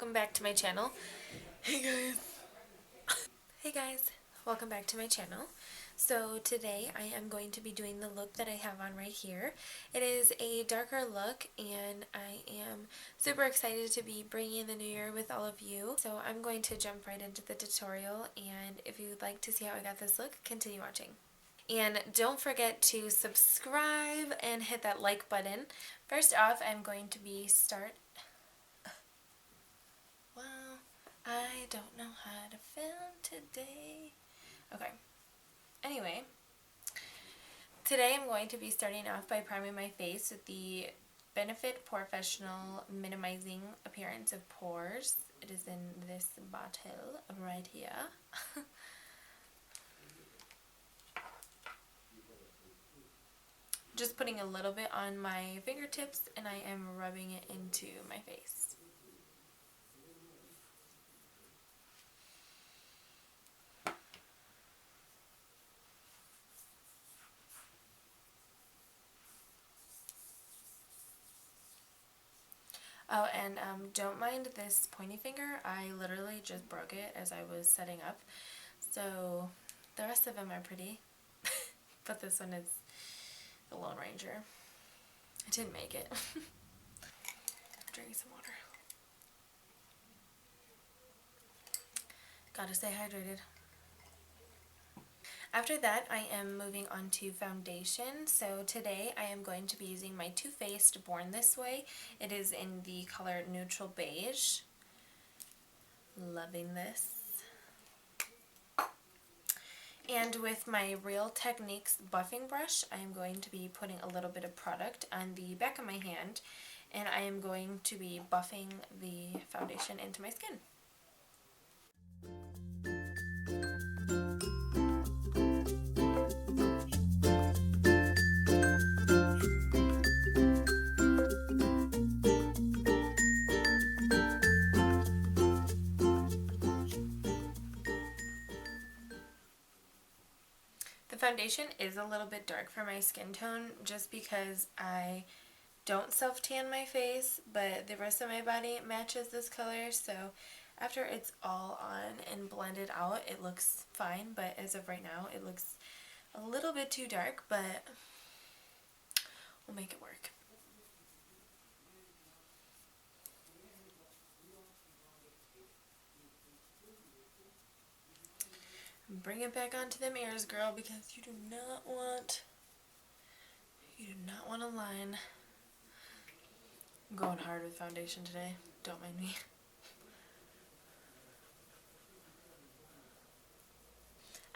welcome back to my channel. Hey guys. Hey guys, welcome back to my channel. So today I am going to be doing the look that I have on right here. It is a darker look and I am super excited to be bringing in the new year with all of you. So I'm going to jump right into the tutorial, and if you would like to see how I got this look, continue watching. And don't forget to subscribe and hit that like button. First off, I'm going to be Well, I don't know how to film today. Okay. Anyway, today I'm going to be starting off by priming my face with the Benefit Porefessional Minimizing Appearance of Pores. It is in this bottle right here. Just putting a little bit on my fingertips and I am rubbing it into my face. Oh, and don't mind this pointy finger. I literally just broke it as I was setting up. So the rest of them are pretty, but this one is the Lone Ranger. I didn't make it. Drink some water. Gotta stay hydrated. After that, I am moving on to foundation. So today I am going to be using my Too Faced Born This Way. It is in the color Neutral Beige. Loving this. And with my Real Techniques buffing brush, I am going to be putting a little bit of product on the back of my hand, and I am going to be buffing the foundation into my skin. The foundation is a little bit dark for my skin tone just because I don't self-tan my face, but the rest of my body matches this color, so after it's all on and blended out, it looks fine, but as of right now, it looks a little bit too dark, but we'll make it work. Bring it back onto them ears, girl, because you do not want a line. I'm going hard with foundation today. Don't mind me.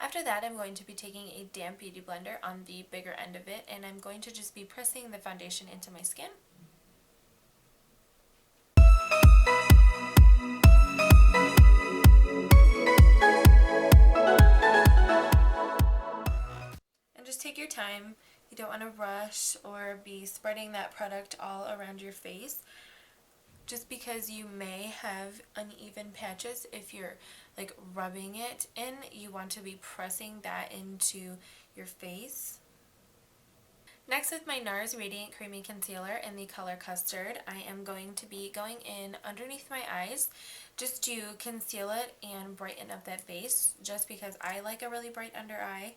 After that, I'm going to be taking a damp beauty blender on the bigger end of it, and I'm going to just be pressing the foundation into my skin. And just take your time. You don't want to rush or be spreading that product all around your face, just because you may have uneven patches. If you're like rubbing it in, you want to be pressing that into your face. Next, with my Nars Radiant Creamy Concealer in the color Custard, I am going to be going in underneath my eyes just to conceal it and brighten up that face, just because I like a really bright under eye.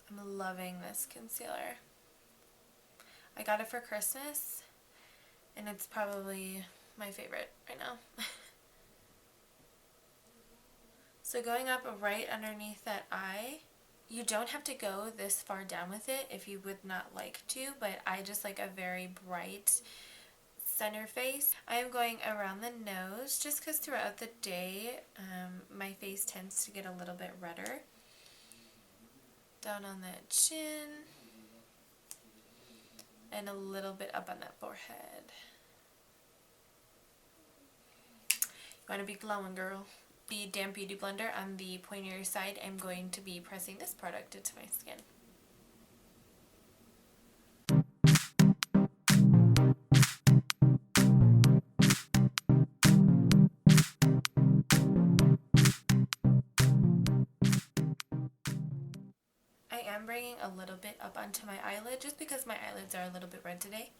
I'm loving this concealer. I got it for Christmas, and it's probably my favorite right now. So going up right underneath that eye, you don't have to go this far down with it if you would not like to, but I just like a very bright center face. I am going around the nose just because throughout the day my face tends to get a little bit redder. Down on that chin, and a little bit up on that forehead. You want to be glowing, girl. The damp beauty blender on the pointier side, I'm going to be pressing this product into my skin. I am am bringing a little bit up onto my eyelid just because my eyelids are a little bit red today.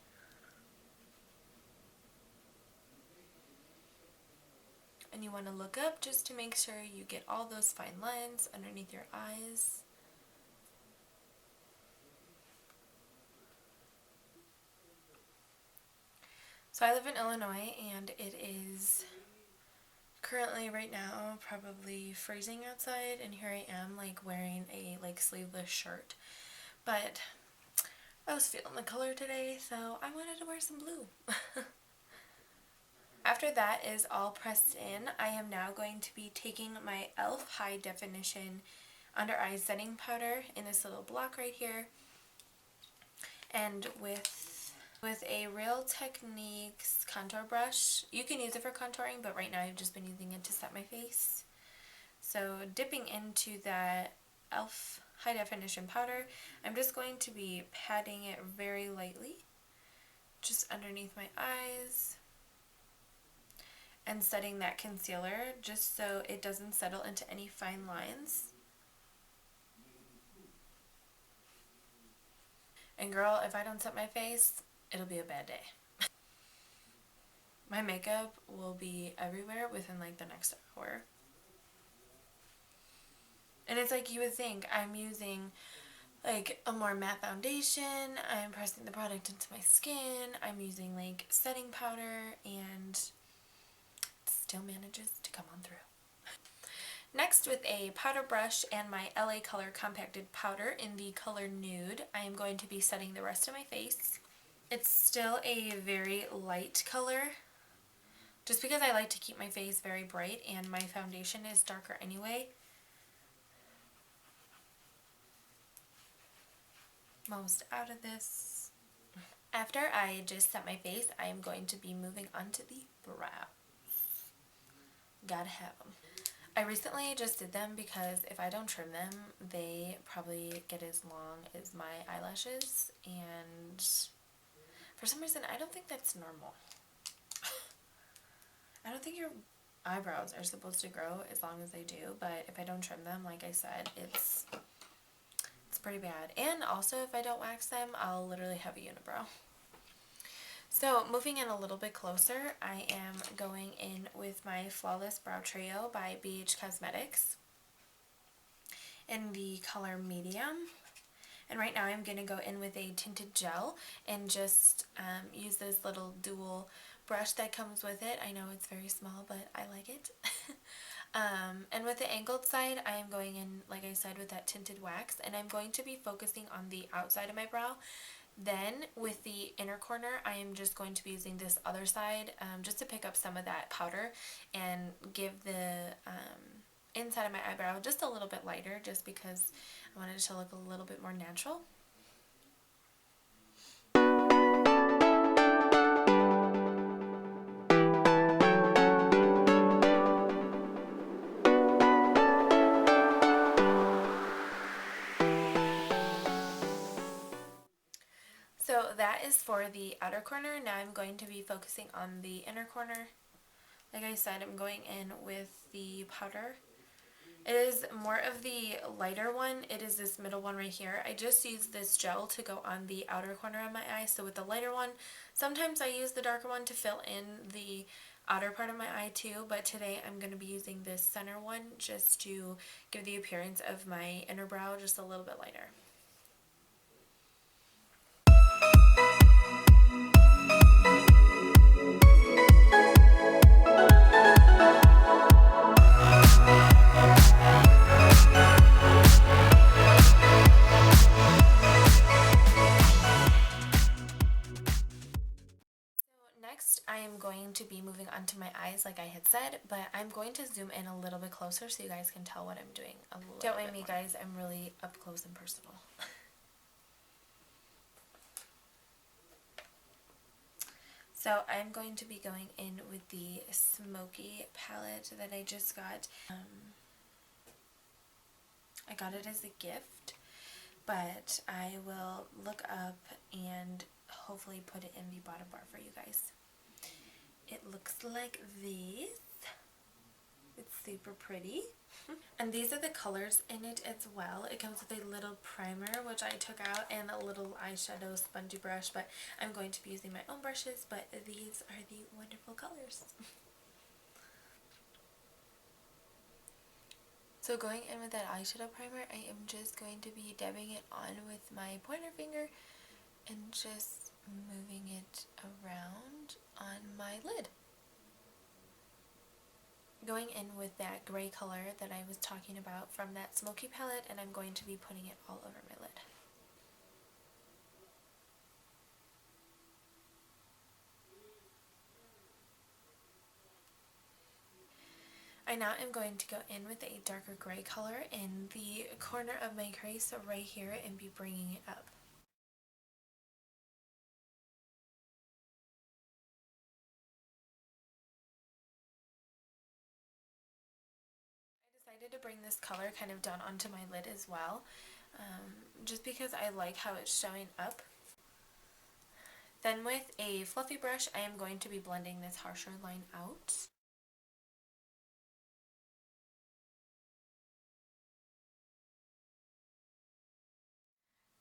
And you want to look up just to make sure you get all those fine lines underneath your eyes. So I live in Illinois, and it is currently right now probably freezing outside, and here I am like wearing a sleeveless shirt. But I was feeling the color today, so I wanted to wear some blue. After that is all pressed in, I am now going to be taking my e.l.f. High Definition Under Eye Setting Powder in this little block right here. And with a Real Techniques contour brush, you can use it for contouring, but right now I've just been using it to set my face. So dipping into that e.l.f. High Definition powder, I'm just going to be patting it very lightly, just underneath my eyes, and setting that concealer just so it doesn't settle into any fine lines. And girl, if I don't set my face, it'll be a bad day. My makeup will be everywhere within like the next hour. And it's like you would think I'm using like a more matte foundation, I'm pressing the product into my skin, I'm using like setting powder, and it still manages to come on through. Next, with a powder brush and my LA Color Compacted Powder in the color Nude, I am going to be setting the rest of my face. It's still a very light color, just because I like to keep my face very bright and my foundation is darker anyway. I'm almost out of this. After I just set my face, I am going to be moving on to the brows. Gotta have them. I recently just did them because if I don't trim them, they probably get as long as my eyelashes, and for some reason I don't think that's normal. I don't think your eyebrows are supposed to grow as long as they do, but if I don't trim them, like I said, it's pretty bad. And also, if I don't wax them, I'll literally have a unibrow. So moving in a little bit closer, I am going in with my Flawless Brow Trio by BH Cosmetics in the color Medium. And right now I'm going to go in with a tinted gel and just use this little dual brush that comes with it. I know it's very small, but I like it. And with the angled side, I am going in, like I said, with that tinted wax, and I'm going to be focusing on the outside of my brow. Then with the inner corner, I am just going to be using this other side just to pick up some of that powder and give the inside of my eyebrow just a little bit lighter, just because I wanted it to look a little bit more natural. So that is for the outer corner. Now I'm going to be focusing on the inner corner. Like I said, I'm going in with the powder. It is more of the lighter one. It is this middle one right here. I just used this gel to go on the outer corner of my eye. So with the lighter one, sometimes I use the darker one to fill in the outer part of my eye too. But today I'm going to be using this center one just to give the appearance of my inner brow just a little bit lighter. I am going to be moving onto my eyes like I had said, but I'm going to zoom in a little bit closer so you guys can tell what I'm doing a little bit more. Don't mind me, guys, I'm really up close and personal. So I'm going to be going in with the Smokey palette that I just got. I got it as a gift, but I will look up and hopefully put it in the bottom bar for you guys. It looks like this. It's super pretty. And these are the colors in it as well. It comes with a little primer, which I took out, and a little eyeshadow spongy brush, but I'm going to be using my own brushes, but these are the wonderful colors. So going in with that eyeshadow primer, I am just going to be dabbing it on with my pointer finger and just moving it around on my lid. Going in with that gray color that I was talking about from that Smokey palette, and I'm going to be putting it all over my lid. I now am going to go in with a darker gray color in the corner of my crease right here and be bringing it up. I decided to bring this color kind of down onto my lid as well, just because I like how it's showing up. Then with a fluffy brush, I am going to be blending this harsher line out.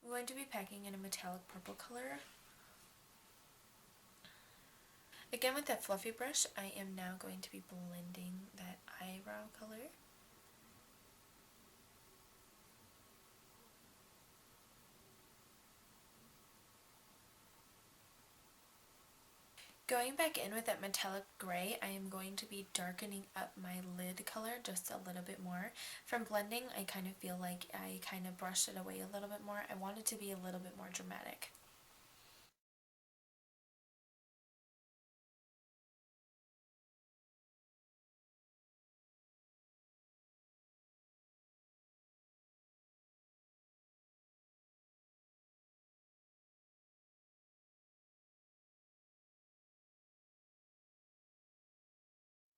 I'm going to be packing in a metallic purple color. Again, with that fluffy brush, I am now going to be blending that eyebrow color. Going back in with that metallic gray, I am going to be darkening up my lid color just a little bit more. From blending, I kind of feel like I kind of brushed it away a little bit more. I want it to be a little bit more dramatic.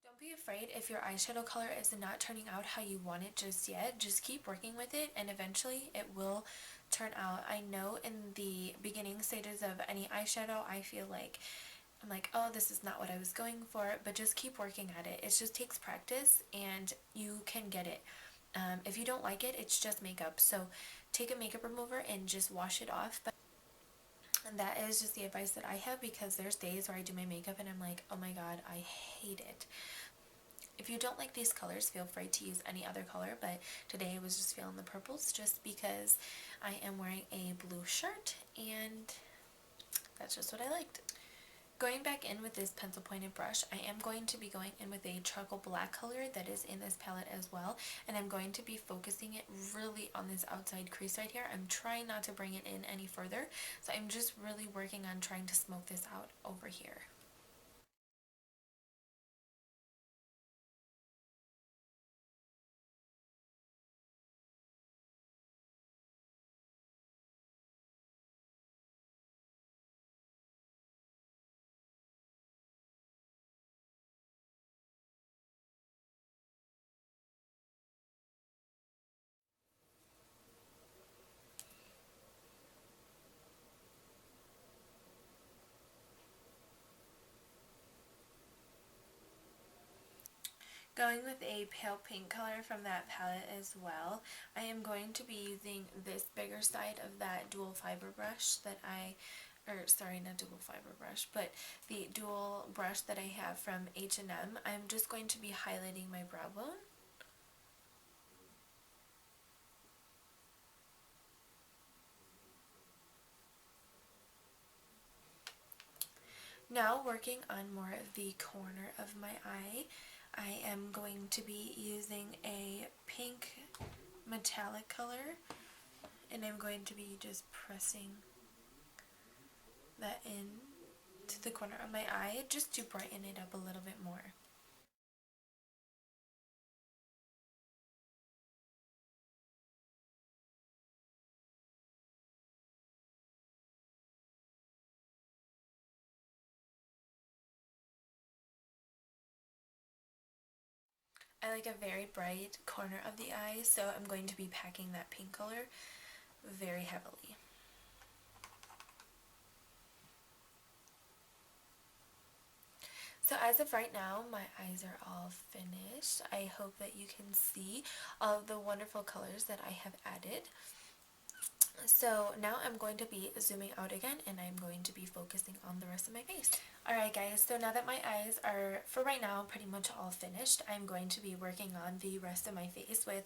Don't be afraid if your eyeshadow color is not turning out how you want it just yet. Just keep working with it and eventually it will turn out. I know in the beginning stages of any eyeshadow, I feel like I'm like, oh, this is not what I was going for, but just keep working at it. It just takes practice and you can get it. If you don't like it, it's just makeup. So take a makeup remover and just wash it off. And that is just the advice that I have, because there's days where I do my makeup and I'm like, oh my god, I hate it. If you don't like these colors, feel free to use any other color, but today I was just feeling the purples just because I am wearing a blue shirt and that's just what I liked. Going back in with this pencil pointed brush, I am going to be going in with a charcoal black color that is in this palette as well, and I'm going to be focusing it really on this outside crease right here. I'm trying not to bring it in any further, so I'm just really working on trying to smoke this out over here. Going with a pale pink color from that palette as well, I am going to be using this bigger side of that dual fiber brush that sorry, not dual fiber brush, but the dual brush that I have from H&M. I'm just going to be highlighting my brow bone. Now working on more of the corner of my eye, I am going to be using a pink metallic color, and I'm going to be just pressing that in to the corner of my eye just to brighten it up a little bit more. I like a very bright corner of the eye, so I'm going to be packing that pink color very heavily. So as of right now, my eyes are all finished. finished. I hope that you can see all of the wonderful colors that I have added. So now I'm going to be zooming out again, and I'm going to be focusing on the rest of my face. Alright guys, so now that my eyes are, for right now, pretty much all finished, I'm going to be working on the rest of my face with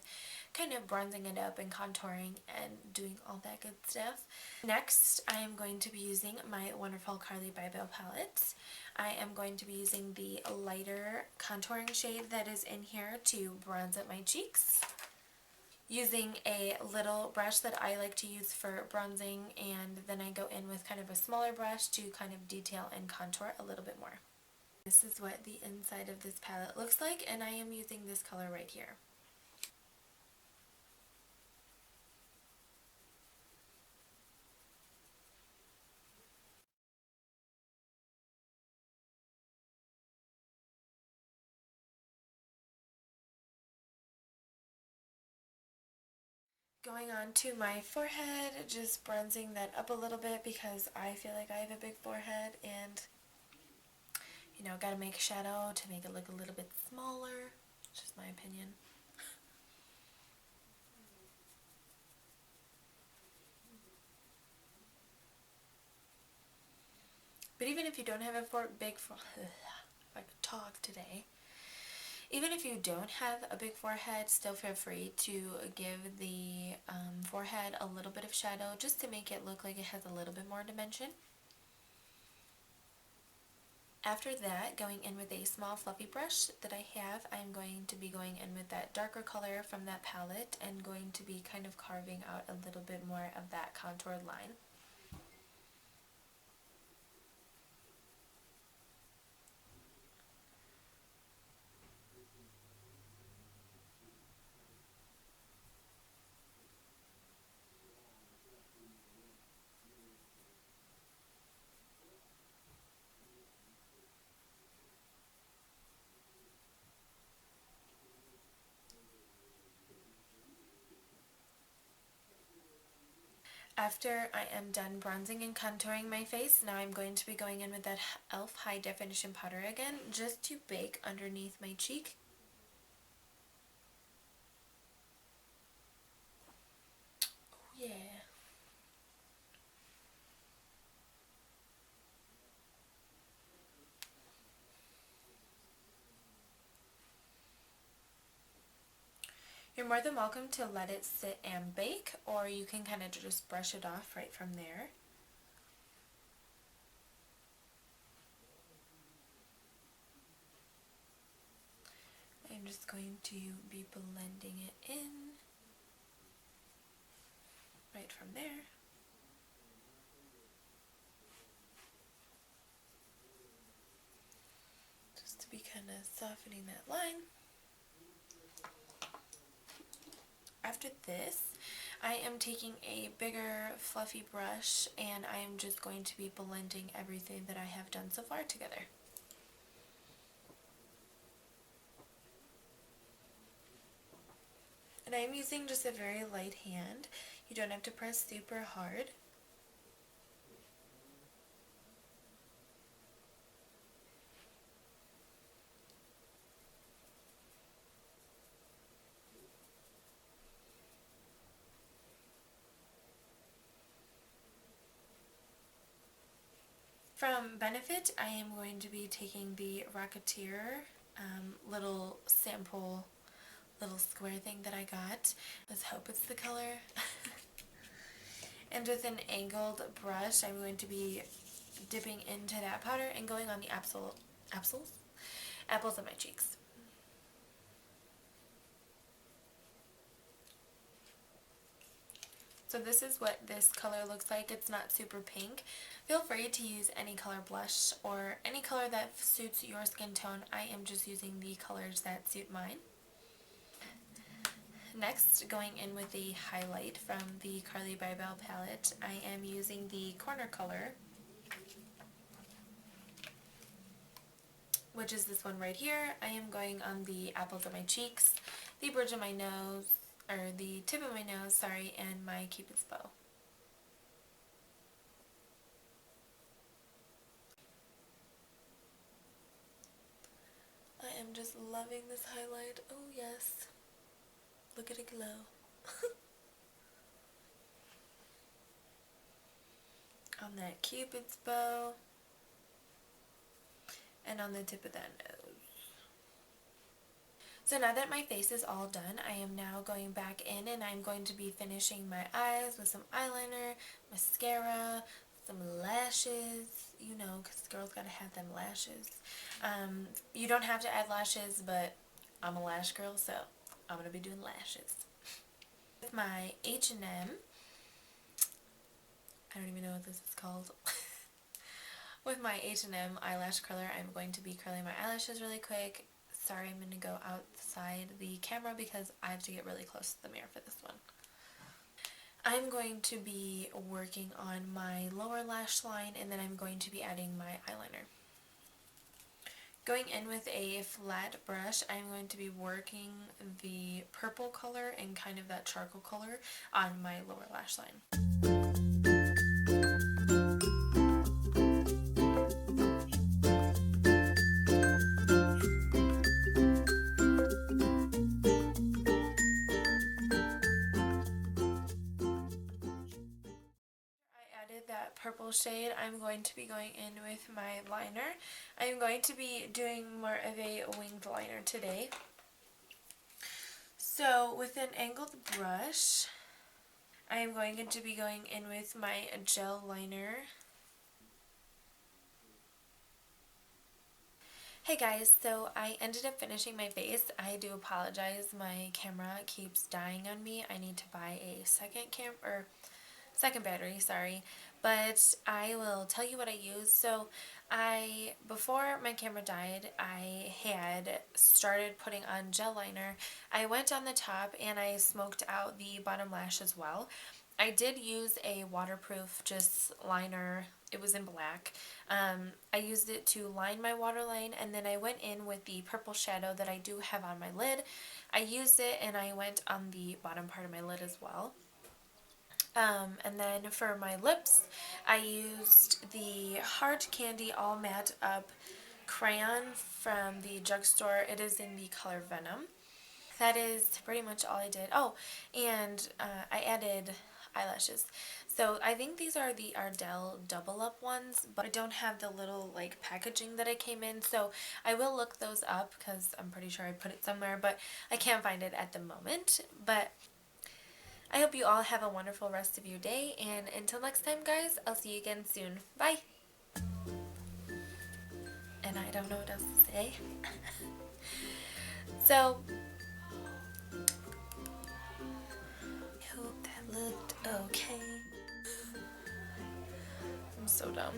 kind of bronzing it up and contouring and doing all that good stuff. Next, I am going to be using my wonderful Carli Bybel palette. I am going to be using the lighter contouring shade that is in here to bronze up my cheeks, using a little brush that I like to use for bronzing, and then I go in with kind of a smaller brush to kind of detail and contour a little bit more. This is what the inside of this palette looks like, and I am using this color right here. Going on to my forehead, just bronzing that up a little bit because I feel like I have a big forehead, and you know, gotta make a shadow to make it look a little bit smaller. It's just my opinion. But even if you don't have a big forehead, if I could talk today. Even if you don't have a big forehead, still feel free to give the forehead a little bit of shadow just to make it look like it has a little bit more dimension. After that, going in with a small fluffy brush that I have, I'm going to be going in with that darker color from that palette and going to be kind of carving out a little bit more of that contoured line. After I am done bronzing and contouring my face, now I'm going to be going in with that e.l.f. High Definition Powder again, just to bake underneath my cheek. Oh yeah. You're more than welcome to let it sit and bake, or you can kind of just brush it off right from there. I'm just going to be blending it in right from there. Just to be kind of softening that line. After this, I am taking a bigger fluffy brush, and I am just going to be blending everything that I have done so far together. And I'm using just a very light hand. You don't have to press super hard. From Benefit, I am going to be taking the Rockateur little sample, little square thing that I got. Let's hope it's the color. And with an angled brush, I'm going to be dipping into that powder and going on the apples on my cheeks. So this is what this color looks like. It's not super pink. Feel free to use any color blush or any color that suits your skin tone. I am just using the colors that suit mine. Next, going in with the highlight from the Carli Bybel palette, I am using the corner color, which is this one right here. I am going on the apples of my cheeks, the bridge of my nose, or the tip of my nose, sorry, and my Cupid's bow. I am I'm just loving this highlight. Oh yes. Look at it glow. On that cupid's bow. And on the tip of that nose. So now that my face is all done, I am now going back in and I'm going to be finishing my eyes with some eyeliner, mascara, some lashes, you know, because girls gotta have them lashes. You don't have to add lashes, but I'm a lash girl, so I'm gonna be doing lashes. With my H&M, I don't even know what this is called. With my H&M eyelash curler, I'm going to be curling my eyelashes really quick. Sorry, I'm going to go outside the camera because I have to get really close to the mirror for this one. I'm going to be working on my lower lash line and then I'm going to be adding my eyeliner. Going in with a flat brush, I'm going to be working the purple color and kind of that charcoal color on my lower lash line. That purple shade, I'm going to be going in with my liner. I'm going to be doing more of a winged liner today. So with an angled brush, I am going to be going in with my gel liner. Hey guys, so I ended up finishing my face. I do apologize, my camera keeps dying on me. I need to buy a second battery, sorry, but I will tell you what I use. So before my camera died, I had started putting on gel liner. I went on the top and I smoked out the bottom lash as well. I did use a waterproof just liner. It was in black. I used it to line my waterline, and then I went in with the purple shadow that I do have on my lid. I used it and I went on the bottom part of my lid as well. And then for my lips, I used the Hard Candy All Matte Up crayon from the drugstore. It is in the color Venom. That is pretty much all I did. Oh, and I added eyelashes. So I think these are the Ardell double up ones, but I don't have the little like packaging that it came in, so I will look those up because I'm pretty sure I put it somewhere, but I can't find it at the moment. But I hope you all have a wonderful rest of your day, and until next time guys, I'll see you again soon. Bye! And I don't know what else to say. So, I hope that looked okay. I'm so dumb.